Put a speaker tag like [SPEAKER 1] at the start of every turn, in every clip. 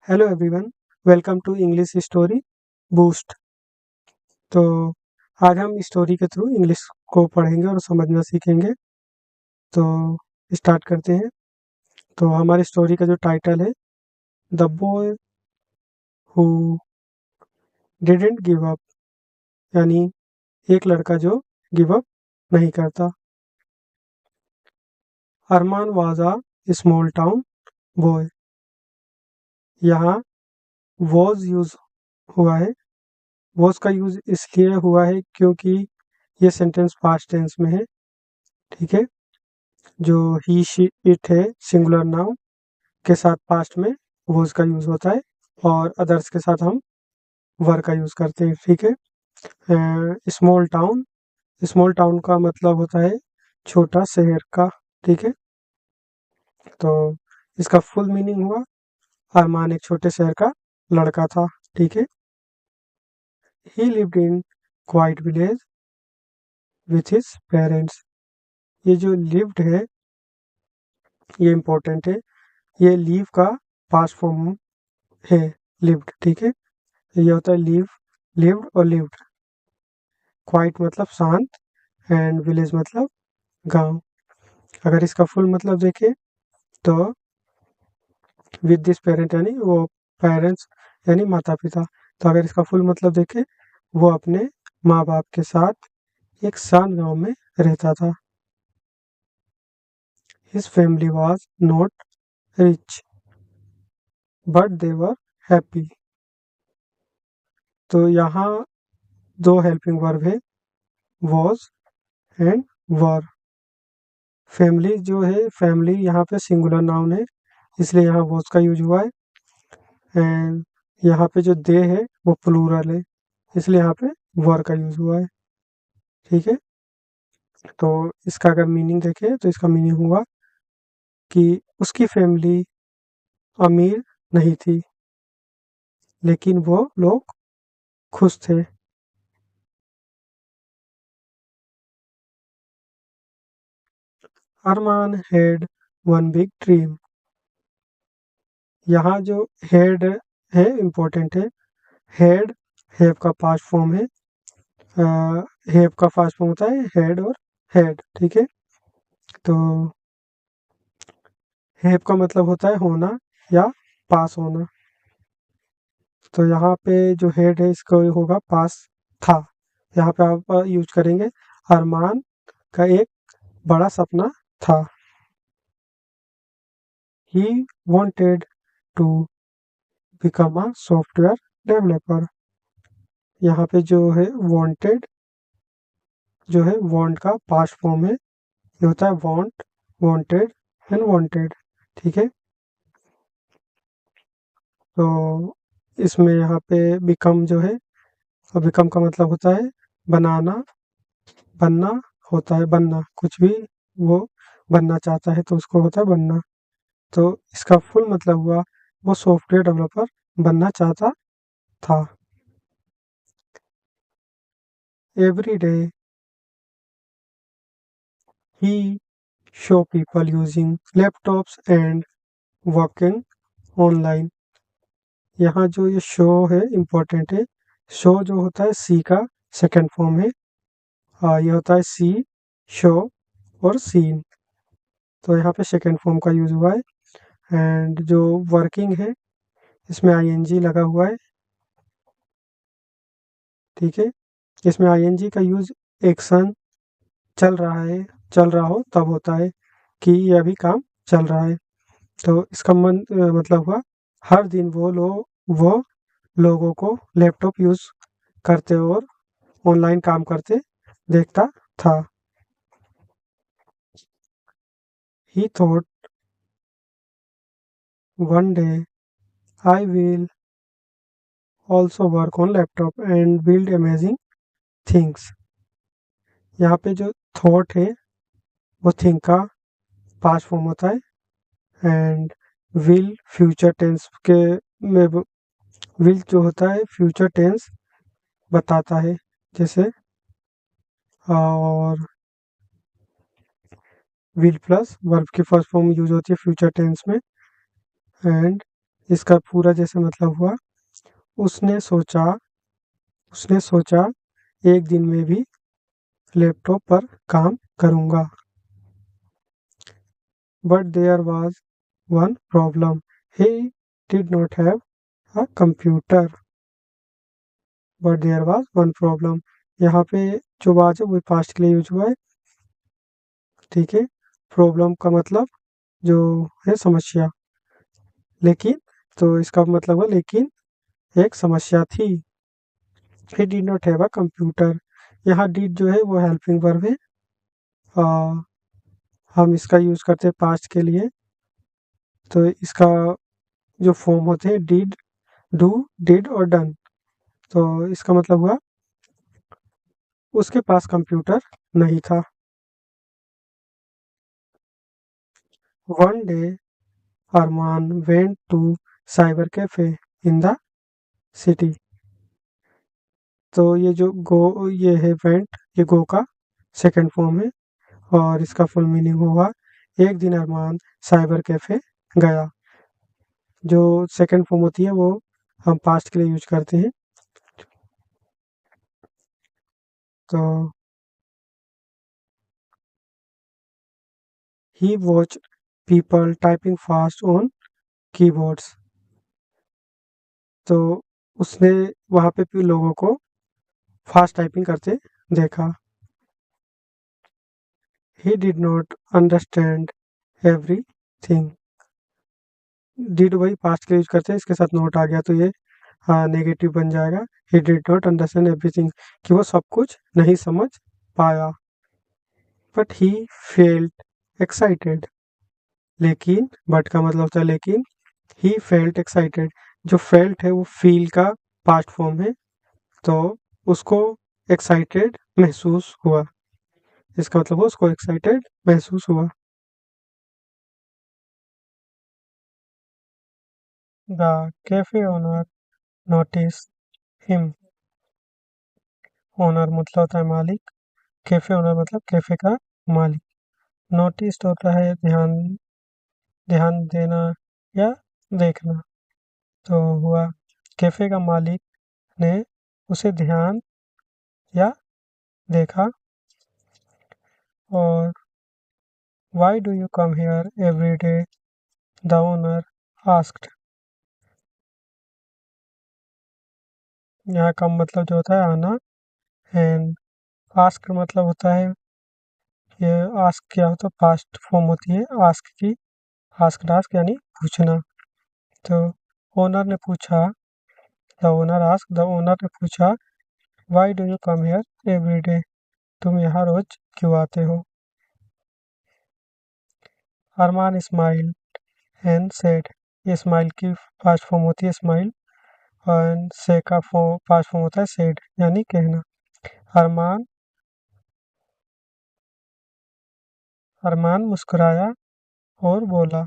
[SPEAKER 1] Hello everyone, welcome to English story boost. तो आज हम स्टोरी के थ्रू इंग्लिश को पढ़ेंगे और समझना सीखेंगे। तो स्टार्ट करते हैं। तो हमारी स्टोरी का जो टाइटल है, the boy who didn't give up, यानी एक लड़का जो गिव अप नहीं करता। Arman was a small town boy. यहाँ वॉज यूज हुआ है। वॉज का यूज इसलिए हुआ है क्योंकि ये सेंटेंस पास्ट टेंस में है। ठीक है। जो ही शी इट है सिंगुलर नाउन के साथ पास्ट में वॉज का यूज होता है, और अदर्स के साथ हम वर का यूज करते हैं। ठीक है। स्मॉल टाउन, स्मॉल टाउन का मतलब होता है छोटा शहर का। ठीक है। तो इसका फुल मीनिंग हुआ अरमान एक छोटे शहर का लड़का था। ठीक है। ही lived in quite village with his parents. ये जो लिव्ड है ये इम्पोर्टेंट है। ये लीव का पास्ट फॉर्म है, लिव्ड। ठीक है। ये होता है लिव, लिव्ड और लिव्ड। क्वाइट मतलब शांत, एंड विलेज मतलब गांव। अगर इसका फुल मतलब देखें तो विद दिस पेरेंट यानी वो पेरेंट्स यानी माता पिता। तो अगर इसका फुल मतलब देखें, वो अपने माँ बाप के साथ एक शांत गांव में रहता था। His family was not rich but they were happy. तो यहाँ दो हेल्पिंग वर्ब है, वॉज एंड वर। फैमिली जो है, फैमिली यहाँ पे सिंगुलर नाउन है, इसलिए यहाँ वॉज का यूज हुआ है। एंड यहाँ पे जो दे है वो प्लूरल है, इसलिए यहाँ पे वर का यूज हुआ है। ठीक है। तो इसका अगर मीनिंग देखें तो इसका मीनिंग हुआ कि उसकी फैमिली अमीर नहीं थी, लेकिन वो लोग खुश थे। अरमान हैड वन बिग ड्रीम। यहाँ जो हेड है इम्पोर्टेंट है। हेड, हैव का पास्ट फॉर्म है। हैव का फास्ट फॉर्म होता है हेड और हेड। ठीक है। तो हैव का मतलब होता है होना या पास होना। तो यहाँ पे जो हेड है इसको होगा पास था। यहाँ पे आप यूज करेंगे अरमान का एक बड़ा सपना था। He wanted to become a software developer. यहाँ पे जो है वांटेड, जो है वांट का पास्ट फॉर्म है, ये होता है वांट, वांटेड एंड वांटेड। ठीक है। तो इसमें यहाँ पे बिकम जो है, और बिकम का मतलब होता है बनाना, बनना होता है, बनना कुछ भी वो बनना चाहता है तो उसको होता है बनना। तो इसका फुल मतलब हुआ वो सॉफ्टवेयर डेवलपर बनना चाहता था। Every day he show people using laptops and working online. यहाँ जो ये शो है इम्पोर्टेंट है। शो जो होता है सी का सेकंड फॉर्म है। ये होता है सी, शो और सीन। तो यहाँ पे सेकंड फॉर्म का यूज हुआ है। एंड जो वर्किंग है इसमें आईएनजी लगा हुआ है। ठीक है। इसमें आईएनजी का यूज एक्शन चल रहा है, चल रहा हो तब होता है कि ये अभी काम चल रहा है। तो इसका मतलब हुआ हर दिन वो लोगों को लैपटॉप यूज करते और ऑनलाइन काम करते देखता था। ही thought one day I will also work on laptop and build amazing things. यहाँ पे जो थॉट है वो थिंक का पास्ट फॉर्म होता है। एंड विल फ्यूचर टेंस के में विल जो होता है फ्यूचर टेंस बताता है, जैसे और विल प्लस वर्ब की फर्स्ट फॉर्म यूज होती है फ्यूचर टेंस में। एंड इसका पूरा जैसे मतलब हुआ, उसने सोचा उसने सोचा एक दिन में भी लैपटॉप पर काम करूंगा। But there was one problem, he did not have a computer. But there was one problem, यहाँ पे जो वाज है वो पास्ट के लिए यूज हुआ है। ठीक है, प्रॉब्लम का मतलब जो है समस्या, लेकिन तो इसका मतलब हुआ लेकिन एक समस्या थी। ही did not have a computer, यहाँ डिड जो है वो हेल्पिंग वर्ब है। आ, हम इसका यूज करते हैं पास्ट के लिए, तो इसका जो फॉर्म होते हैं डिड, डू, डिड और डन। तो इसका मतलब हुआ उसके पास कंप्यूटर नहीं था। One day Arman went to cyber cafe in the city. तो ये जो गो, ये है वेंट, ये गो का सेकंड फॉर्म है, और इसका फुल मीनिंग होगा एक दिन अरमान साइबर कैफे गया। जो सेकंड फॉर्म होती है वो हम पास्ट के लिए यूज करते हैं। तो he watch people typing fast on keyboards. तो उसने वहाँ पे भी लोगों को फास्ट टाइपिंग करते देखा। ही did not understand everything. Did वही पास्ट के यूज करते हैं, इसके साथ नोट आ गया तो ये नेगेटिव बन जाएगा। ही डिड नॉट अंडरस्टैंड एवरीथिंग, कि वो सब कुछ नहीं समझ पाया। बट ही फेल्ट एक्साइटेड, लेकिन बट का मतलब होता है लेकिन। ही फेल्ट एक्साइटेड, जो फेल्ट है वो फील का पास्ट फॉर्म है, तो उसको एक्साइटेड महसूस हुआ। इसका मतलब उसको एक्साइटेड महसूस हुआ। The cafe owner notice him. Owner मतलब होता है मालिक, कैफे ओनर मतलब कैफे का मालिक। नोटिस होता है ध्यान, ध्यान देना या देखना। तो हुआ कैफे का मालिक ने उसे ध्यान या देखा। और why do you come here every day, the owner asked. यहाँ कम मतलब जो होता है आना, एंड आस्क मतलब होता है, ये आस्क क्या होता है, पास्ट फॉर्म होती है आस्क की। आस्क आस्क यानी पूछना। तो ओनर ने पूछा, the owner ask, the owner ने पूछा why do you come here every day, तुम यहाँ रोज क्यों आते हो। अरमान स्माइल एंड सेड, ये स्माइल की पास्ट फॉर्म होती है स्माइल, और से का पास्ट फॉर्म होता है सेड यानी कहना। अरमान अरमान मुस्कुराया और बोला,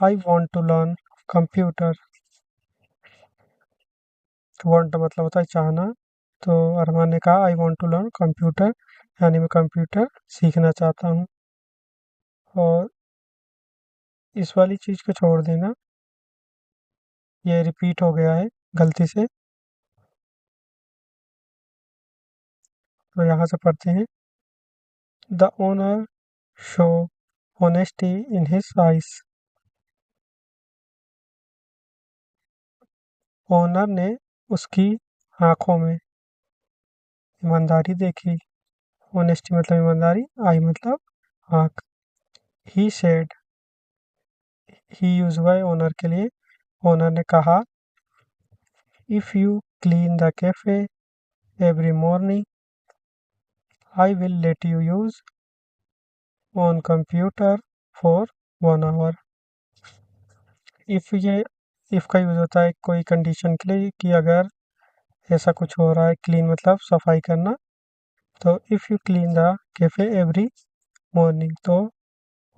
[SPEAKER 1] I want to learn computer. Want मतलब होता है चाहना, तो अरमान ने कहा I want to learn computer, यानी मैं कंप्यूटर सीखना चाहता हूँ। और इस वाली चीज़ को छोड़ देना, ये रिपीट हो गया है गलती से, तो यहाँ से पढ़ते हैं। The owner show honesty in his ice. Owner ने उसकी आंखों में ईमानदारी देखी। ऑनेस्टी मतलब ईमानदारी, आई मतलब आंख। ही सेड, ही यूज हुआ है ओनर के लिए। ओनर ने कहा, if you clean the cafe every morning I will let you use on computer for 1 hour. ये इफ का यूज होता है कोई कंडीशन के लिए, कि अगर ऐसा कुछ हो रहा है, क्लीन मतलब सफाई करना, तो if you clean the cafe every morning, तो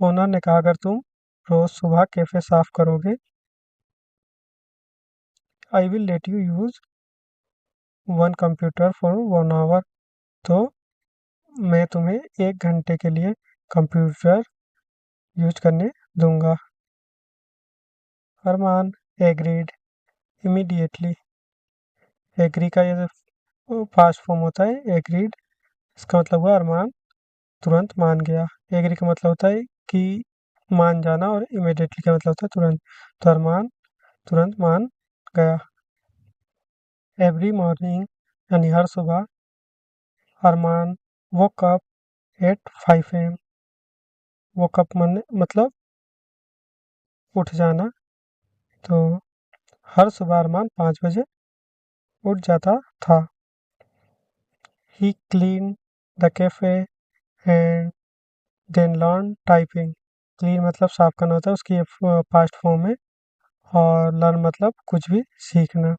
[SPEAKER 1] ओनर ने कहा अगर तुम रोज सुबह कैफे साफ करोगे, I will let you use one computer for 1 hour, तो मैं तुम्हें 1 घंटे के लिए कंप्यूटर यूज करने दूंगा। अरमान एग्रीड इमीडिएटली। एग्री का ये पास्ट फॉर्म होता है एग्रीड, इसका मतलब हुआ अरमान तुरंत मान गया। एग्री का मतलब होता है कि मान जाना, और इमीडिएटली का मतलब होता है तुरंत। तो अरमान तुरंत मान गया। एवरी मॉर्निंग यानी हर सुबह Arman woke up at 5 AM। Woke up मतलब उठ जाना। तो हर सुबह अरमान 5 बजे उठ जाता था। He clean the cafe and then learn typing. Clean मतलब साफ करना होता है, उसकी पास्ट फॉर्म है। और लर्न मतलब कुछ भी सीखना।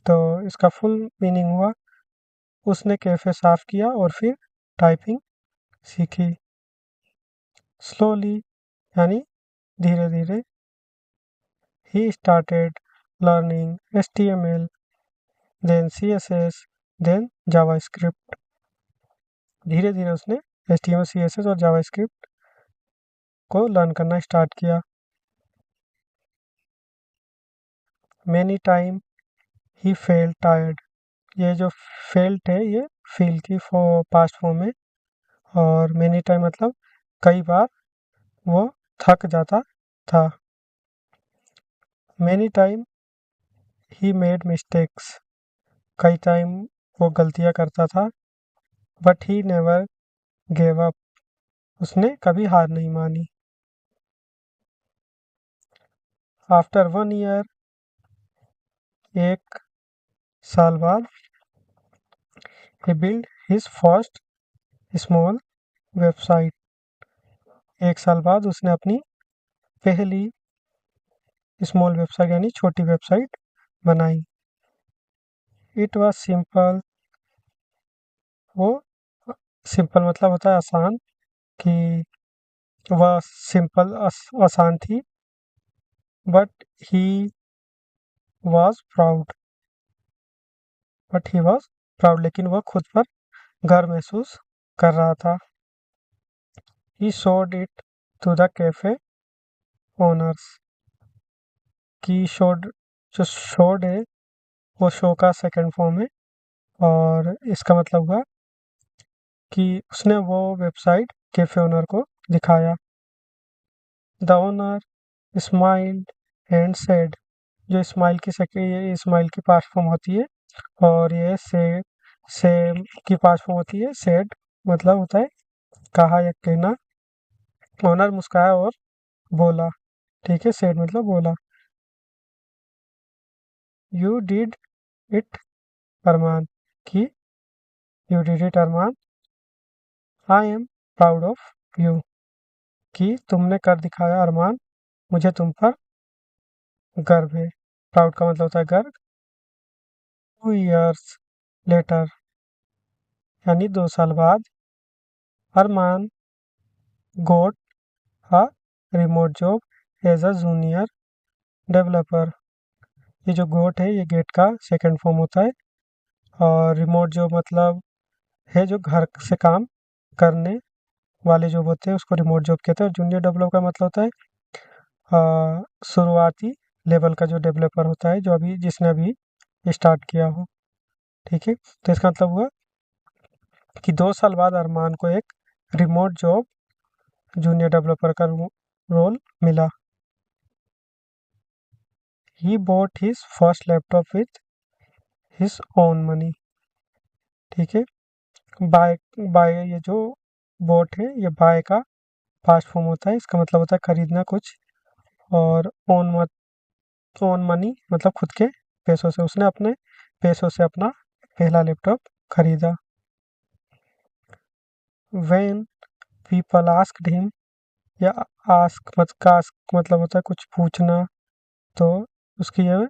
[SPEAKER 1] तो इसका फुल मीनिंग हुआ उसने कैफे साफ किया और फिर टाइपिंग सीखी। स्लोली यानी धीरे धीरे। He started learning HTML, then CSS, then JavaScript. धीरे धीरे उसने HTML, CSS और जावास्क्रिप्ट को लर्न करना स्टार्ट किया। Many time he felt tired. ये जो फेल्ट है ये फील की पास्ट फॉर्म है। और मैनी टाइम मतलब कई बार वो थक जाता था। Many time he made mistakes. कई टाइम वो गलतियाँ करता था। But he never gave up. उसने कभी हार नहीं मानी। आफ्टर 1 ईयर, एक साल बाद, he build his first small website. एक साल बाद उसने अपनी पहली स्मॉल वेबसाइट यानी छोटी वेबसाइट बनाई। It was simple. वो सिंपल मतलब होता है आसान, कि वह सिंपल आसान थी। But he was proud. But he was proud लेकिन वह खुद पर गर्व महसूस कर रहा था। He showed it to the cafe owners. की शोड, जो शोड है वो शो का सेकंड फॉर्म है। और इसका मतलब हुआ कि उसने वो वेबसाइट कैफे ओनर को दिखाया। The owner smiled and said. जो स्माइल की ये स्माइल की पास्ट फॉर्म होती है। और ये से की पास्ट फॉर्म होती है सेड, मतलब होता है कहा या कहना। ओनर मुस्काया और बोला। ठीक है, सेड मतलब बोला। You did it Arman. कि you did it Arman. I am proud of you. कि तुमने कर दिखाया अरमान, मुझे तुम पर गर्व है। प्राउड का मतलब होता है गर्व। 2 years लेटर यानी 2 साल बाद, Arman got a remote job as a junior developer. ये जो गोट है ये गेट का सेकंड फॉर्म होता है। और रिमोट जॉब मतलब है जो घर से काम करने वाले जॉब होते हैं उसको रिमोट जॉब कहते हैं। और जूनियर डेवलपर का मतलब होता है शुरुआती लेवल का जो डेवलपर होता है, जो अभी जिसने अभी स्टार्ट किया हो। ठीक है, तो इसका मतलब हुआ कि 2 साल बाद अरमान को एक रिमोट जॉब जूनियर डेवलपर का रोल मिला। He bought his first laptop with his own money. ठीक है, बाय बाय ये जो बॉट है ये बाय का पास्ट फॉर्म होता है। इसका मतलब होता है खरीदना कुछ। और ओन मनी मतलब खुद के पैसों से। उसने अपने पैसों से अपना पहला लैपटॉप खरीदा। व्हेन पीपल आस्क्ड हिम, या आस्क मतलब होता है कुछ पूछना। तो उसकी ये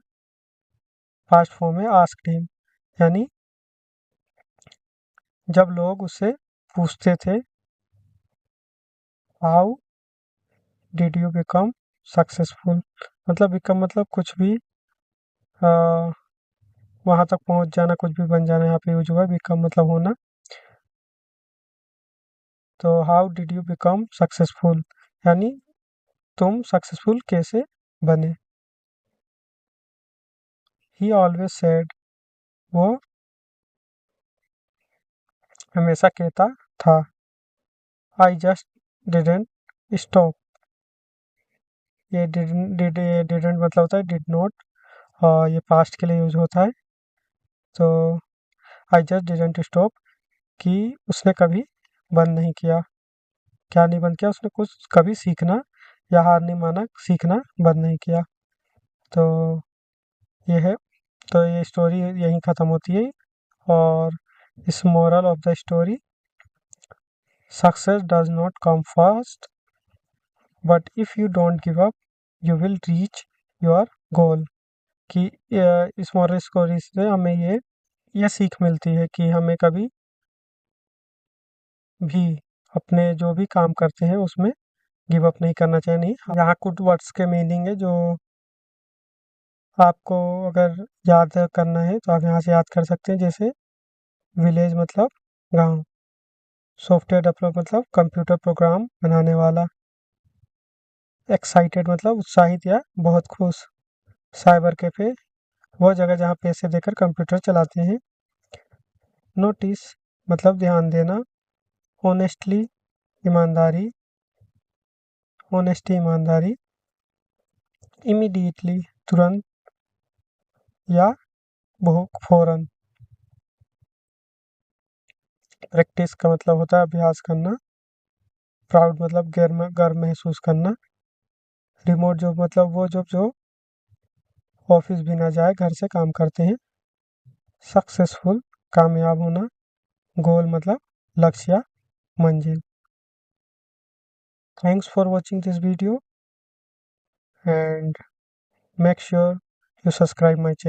[SPEAKER 1] पास्ट फॉर्म है आस्क्ड हिम। यानी जब लोग उससे पूछते थे how did you become successful. मतलब बिकम मतलब कुछ भी वहां तक पहुंच जाना, कुछ भी बन जाना। यहाँ पे यूज हुआ है बिकम मतलब होना। तो how did you become successful यानी तुम सक्सेसफुल कैसे बने। ही ऑलवेज सेड, वो हमेशा कहता था। आई जस्ट डिडंट स्टॉप, ये डिडंट मतलब होता है डिड नॉट, और ये पास्ट के लिए यूज होता है। तो आई जस्ट डिडंट स्टॉप कि उसने कभी बंद नहीं किया। क्या नहीं बंद किया? उसने कुछ कभी सीखना या हार नहीं माना, सीखना बंद नहीं किया। तो ये है, तो ये स्टोरी यहीं ख़त्म होती है। और इस moral of the story, success does not come fast, but if you don't give up you will reach your goal. कि इस मॉरल स्टोरी से हमें ये सीख मिलती है कि हमें कभी भी अपने जो भी काम करते हैं उसमें गिव अप नहीं करना चाहिए। नहीं, यहाँ कुछ वर्ड्स के मीनिंग है जो आपको अगर याद करना है तो आप यहाँ से याद कर सकते हैं। जैसे विलेज मतलब गांव, सॉफ्टवेयर डेवलपर मतलब कंप्यूटर प्रोग्राम बनाने वाला, एक्साइटेड मतलब उत्साहित या बहुत खुश, साइबर कैफे वह जगह जहाँ पैसे देकर कंप्यूटर चलाते हैं, नोटिस मतलब ध्यान देना, ऑनेस्टली ईमानदारी, ऑनेस्टी ईमानदारी, इमीडिएटली तुरंत या बहुत फौरन, प्रैक्टिस का मतलब होता है अभ्यास करना, प्राउड मतलब गर्व महसूस करना, रिमोट जॉब मतलब वो जॉब जो ऑफिस भी ना जाए घर से काम करते हैं, सक्सेसफुल कामयाब होना, गोल मतलब लक्ष्य या मंजिल। Thanks for watching this video and make sure you subscribe my channel.